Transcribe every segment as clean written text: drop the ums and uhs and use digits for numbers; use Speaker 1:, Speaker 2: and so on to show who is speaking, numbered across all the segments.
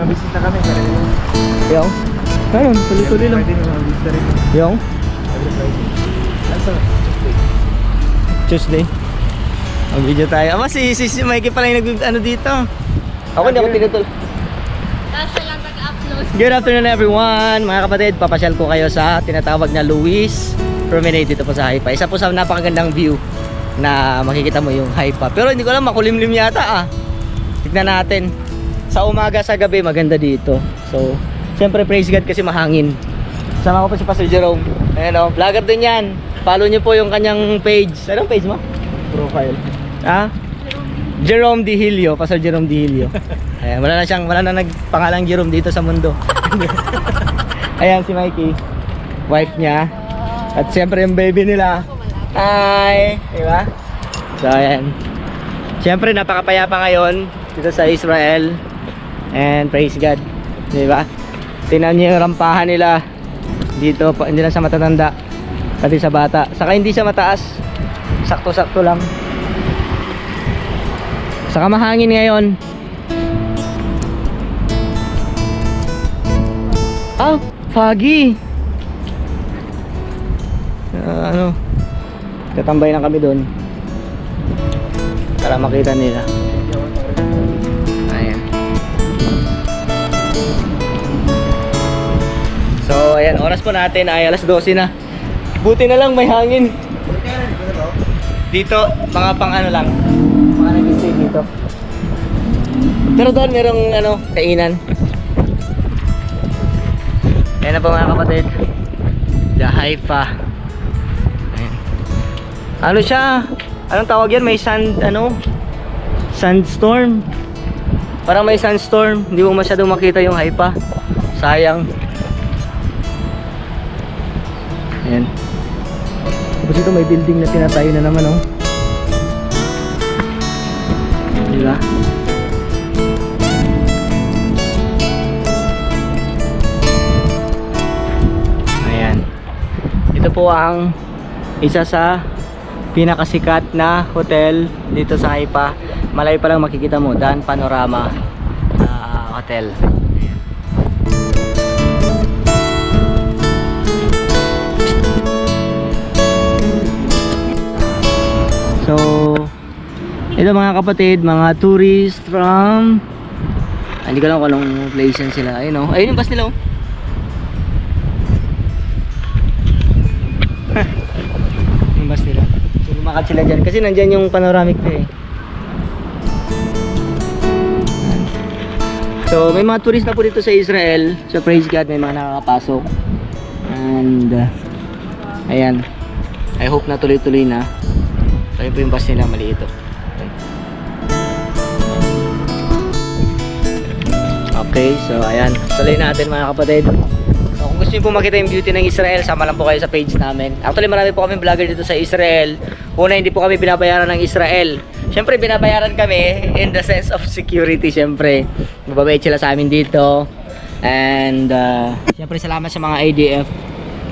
Speaker 1: Nakabisita kami.
Speaker 2: Yung? Ayun, tuloy-tuloy lang. Yung? Tuesday. Ang video tayo. Ama, si Mikey pala yung ano dito. Ako hindi ako tinutol.
Speaker 3: Kasi lang nag-upload.
Speaker 2: Good afternoon everyone. Mga kapatid, papasyal ko kayo sa tinatawag na Luis Promenade dito po sa Haifa. Isa po sa napakagandang view na makikita mo yung Haifa. Pero hindi ko alam, makulimlim yata ah. Tignan natin. Sa umaga, sa gabi, maganda dito. So, siyempre praise God kasi mahangin. Sama ko pa si Pastor Jerome. Ayan o, vlogger din yan. Follow nyo po yung kanyang page. Anong page mo? Profile. Ah? Jerome Dihilio, Pastor Jerome Dihilio. Ayan, wala na nagpangalang Jerome dito sa mundo. Ayan si Mikey, wife niya. At siyempre yung baby nila. Hi! Diba? So ayan. Siyempre napakapayapa ngayon dito sa Israel. And praise God. Diba? Tingnan niyo yung rampahan nila dito, hindi lang sa matatanda, pati sa bata. Saka hindi siya mataas. Sakto-sakto lang. Saka mahangin ngayon. Ah, foggy. Tatambay lang kami doon para makita nila. Ayan. So, ayan, oras po natin ay alas 12 na. Buti na lang may hangin. Dito, mga pang ano lang. Mga nag-stay dito. Pero doon merong kainan. Ayan na po mga kapatid, the Haifa. Ayan. Ano siya? Anong tawag yan? May sandstorm. Parang may sandstorm. Hindi mo masyadong makita yung Haifa. Sayang. Ayan. Tapos ito may building na tinatayo na naman oh. Diba? Ito po ang isa sa pinakasikat na hotel dito sa Haifa. Malayo pa lang makikita mo, Dan Panorama Hotel. So, ito mga kapatid, mga tourists from hindi ko lang kung anong place yan sila. Ayun o, ayun yung bus nila o. Yung bus nila. So lumakad sila dyan kasi nandyan yung panoramic na eh. So may mga tourist na po dito sa Israel. So praise God, may mga nakakapasok. And ayan, I hope na tuloy-tuloy na. So yun po yung bus nila, maliit ito. Okay, so ayan, tuloy natin mga kapatid. Kung gusto niyo po makita yung beauty ng Israel, sama lang po kayo sa page namin. Actually marami po kami vlogger dito sa Israel. Una, hindi po kami binabayaran ng Israel. Siyempre binabayaran kami in the sense of security. Siyempre mababait sila sa amin dito. And siyempre salamat sa mga IDF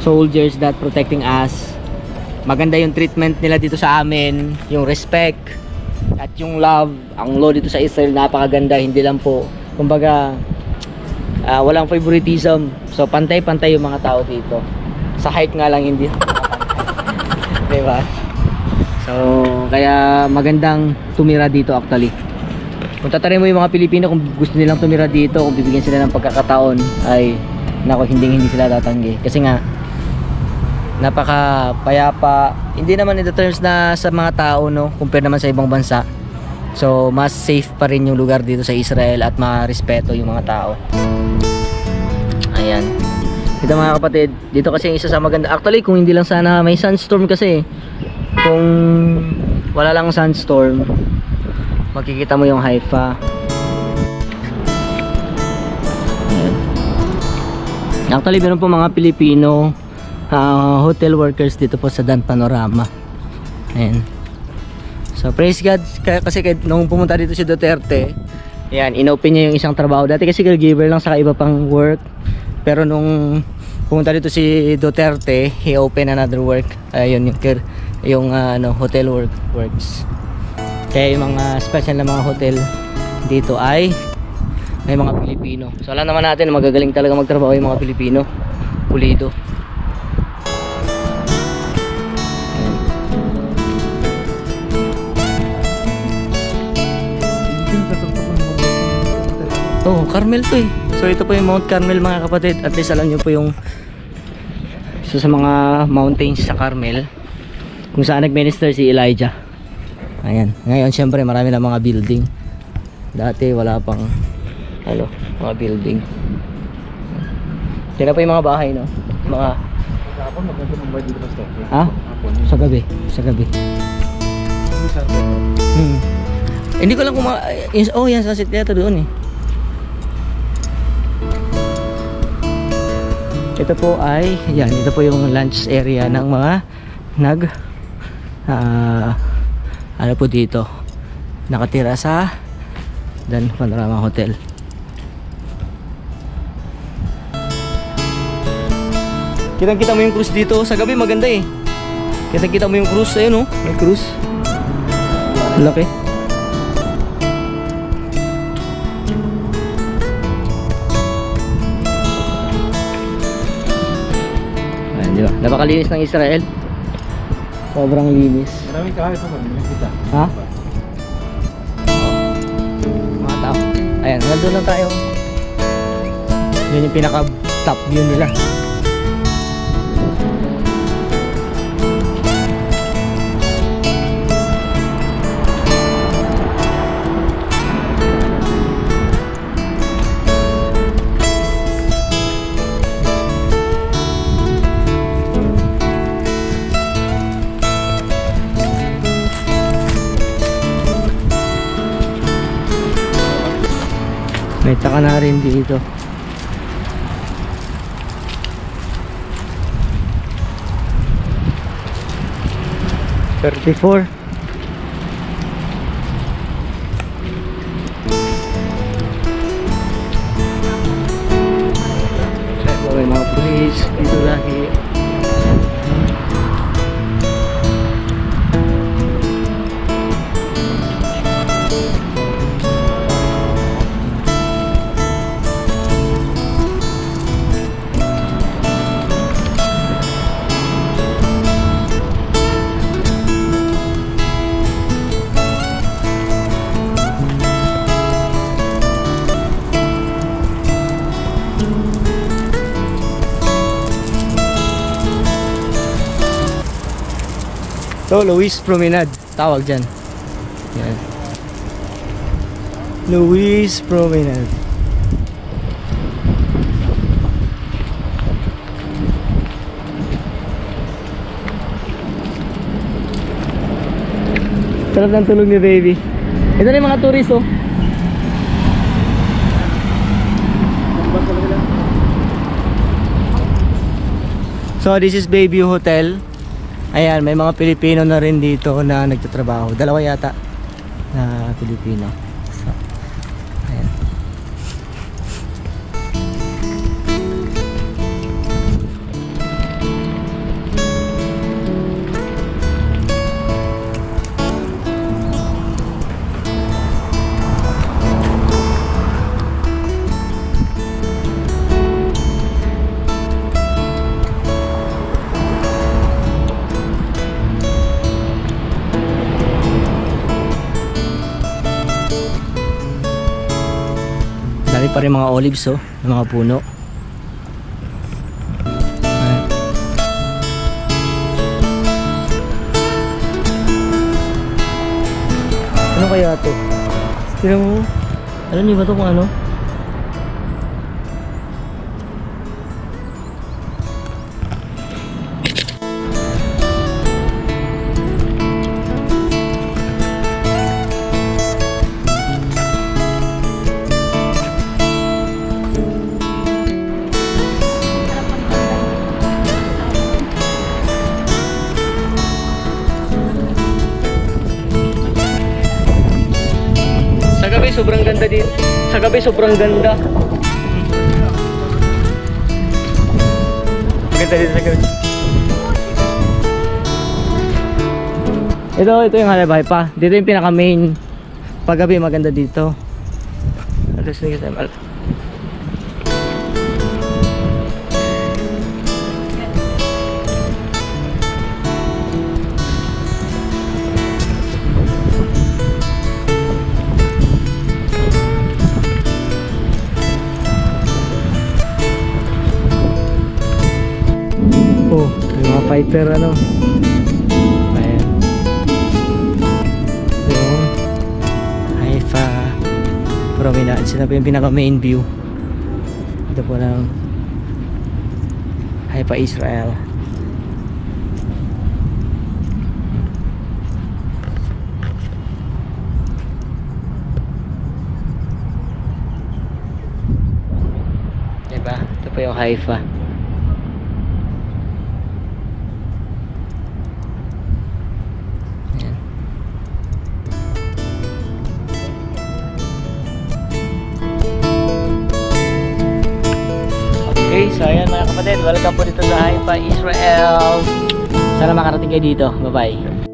Speaker 2: soldiers that protecting us. Maganda yung treatment nila dito sa amin, yung respect at yung love. Ang law dito sa Israel napakaganda. Hindi lang po, kumbaga walang favoritism. So pantay-pantay yung mga tao dito. Sa height nga lang hindi. Diba? So kaya magandang tumira dito actually. Kung tatarin mo yung mga Pilipino, kung gusto nilang tumira dito, kung bibigyan sila ng pagkakataon, ay nako, hindi sila tatanggi. Kasi nga napaka payapa. Hindi naman in the terms na sa mga tao, no, compare naman sa ibang bansa. So mas safe pa rin yung lugar dito sa Israel at marespeto yung mga tao. Ayan. Ito mga kapatid, dito kasi yung isa sa maganda. Actually kung hindi lang sana may sandstorm kasi. Kung wala lang sandstorm, makikita mo yung Haifa. Ayan. Actually meron po mga Pilipino hotel workers dito po sa Dan Panorama. Ayan. So praise God kasi nung pumunta dito si Duterte, ayan, inopen niya yung isang trabaho. Dati kasi caregiver lang sa iba pang work. Pero nung pumunta dito si Duterte, he opened another work. Ayun yung hotel works. Kaya yung mga special na mga hotel dito ay may mga Pilipino. So alam naman natin na magagaling talaga magtrabaho yung mga Pilipino. Pulido. Oh, Carmel to eh. So ito po yung Mount Carmel mga kapatid. At least alam nyo po yung isa sa mga mountains sa Carmel kung saan nag-minister si Elijah. Ayan. Ngayon syempre marami na mga building. Dati wala pang ano, mga building. Yan na po yung mga bahay, no? Mga ha? Sa gabi. Sa gabi. Hindi ko lang kung oh yan, Sunset Theater doon eh. Ito po ay, yan, ito po yung lunch area ng mga ano po dito, nakatira sa Dan Panorama Hotel. Kitang-kita mo yung cruise dito, sa gabi maganda eh. Kitang-kita mo yung cruise, ayun oh, may cruise. Laki. Diba? Napakalinis ng Israel. Sobrang linis.
Speaker 1: Maraming kahay pa man, nakita.
Speaker 2: Ha? Mga tao. Ayan, nandun lang tayo. Yun yung pinaka top view nila. May taka na rin dito. $34. May mga place dito lagi. So, Luis Promenade, tawag dyan. Yan. Luis Promenade. Sarap ng tulog ni baby. Ito na yung mga tourist oh. So, this is Bayview Hotel. Ayan, may mga Pilipino na rin dito na nagtatrabaho. Dalawa yata na Pilipino. So, ayan. Dami pa rin mga olives oh, mga puno. Ayan. Ano kaya ito? Tignan mo. Alam niyo ba ito kung ano? Sa gabi sobrang ganda dito. Sa gabi sobrang ganda. Maganda dito sa gabi. Ito yung halibay pa. Dito yung pinaka main. Pag gabi maganda dito. Alas na kita. Oh, may mga fighter ano. Ayan. Yung Haifa Promenade. Sila po yung pinaka main view. Ito po ng Haifa, Israel. Diba? Ito po yung Haifa. Okay, so ayan mga kapatid, welcome po dito sa Haifa, Israel. Sana makarating kayo dito. Bye bye.